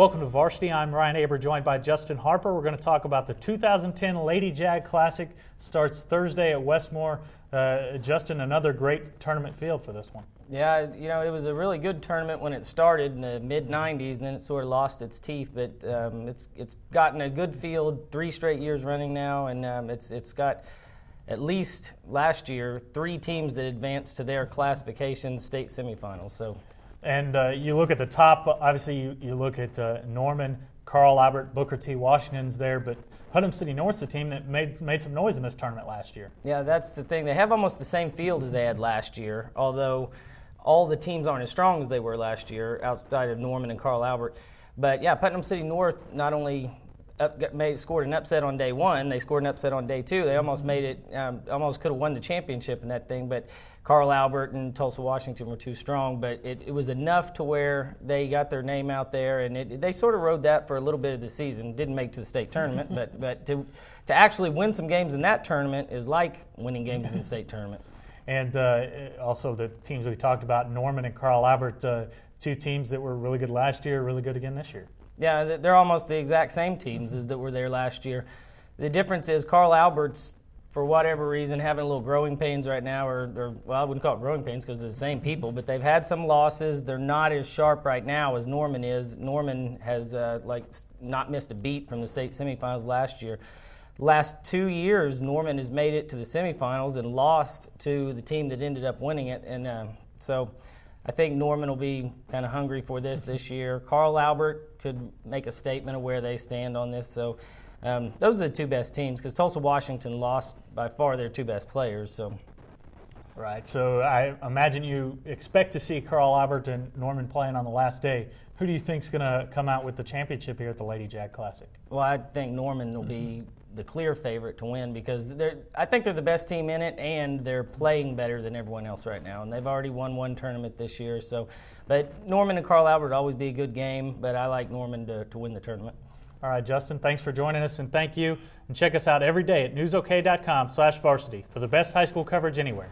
Welcome to Varsity. I'm Ryan Aber, joined by Justin Harper. We're going to talk about the 2010 Lady Jag Classic. Starts Thursday at Westmore. Justin, another great tournament field for this one. Yeah, you know, it was a really good tournament when it started in the mid-'90s, and then it sort of lost its teeth. But it's gotten a good field 3 straight years running now, and it's got, at least last year, 3 teams that advanced to their classification state semifinals. So. And you look at the top, obviously you look at Norman, Carl Albert, Booker T. Washington's there, but Putnam City North's the team that made some noise in this tournament last year. Yeah, that's the thing. They have almost the same field as they had last year, although all the teams aren't as strong as they were last year outside of Norman and Carl Albert. But yeah, Putnam City North not only scored an upset on day 1, they scored an upset on day 2. They almost made it, almost could have won the championship in that thing, but Carl Albert and Tulsa, Washington were too strong. But it was enough to where they got their name out there, and they sort of rode that for a little bit of the season. Didn't make it to the state tournament, but to actually win some games in that tournament is like winning games in the state tournament. And also the teams we talked about, Norman and Carl Albert, 2 teams that were really good last year, really good again this year. Yeah, they're almost the exact same teams as that were there last year. The difference is Carl Albert's, for whatever reason, having a little growing pains right now, or well, I wouldn't call it growing pains because they're the same people, but they've had some losses. They're not as sharp right now as Norman is. Norman has not missed a beat from the state semifinals last year. Last 2 years, Norman has made it to the semifinals and lost to the team that ended up winning it, and so I think Norman will be kind of hungry for this year. Carl Albert could make a statement of where they stand on this. So those are the 2 best teams, because Tulsa, Washington lost by far their 2 best players. So. Right. So I imagine you expect to see Carl Albert and Norman playing on the last day. Who do you think is going to come out with the championship here at the Lady Jag Classic? Well, I think Norman will be the clear favorite to win, because I think they're the best team in it, and they're playing better than everyone else right now. And they've already won 1 tournament this year. So, but Norman and Carl Albert always be a good game, but I like Norman to win the tournament. All right, Justin, thanks for joining us, and thank you. And check us out every day at newsok.com/varsity for the best high school coverage anywhere.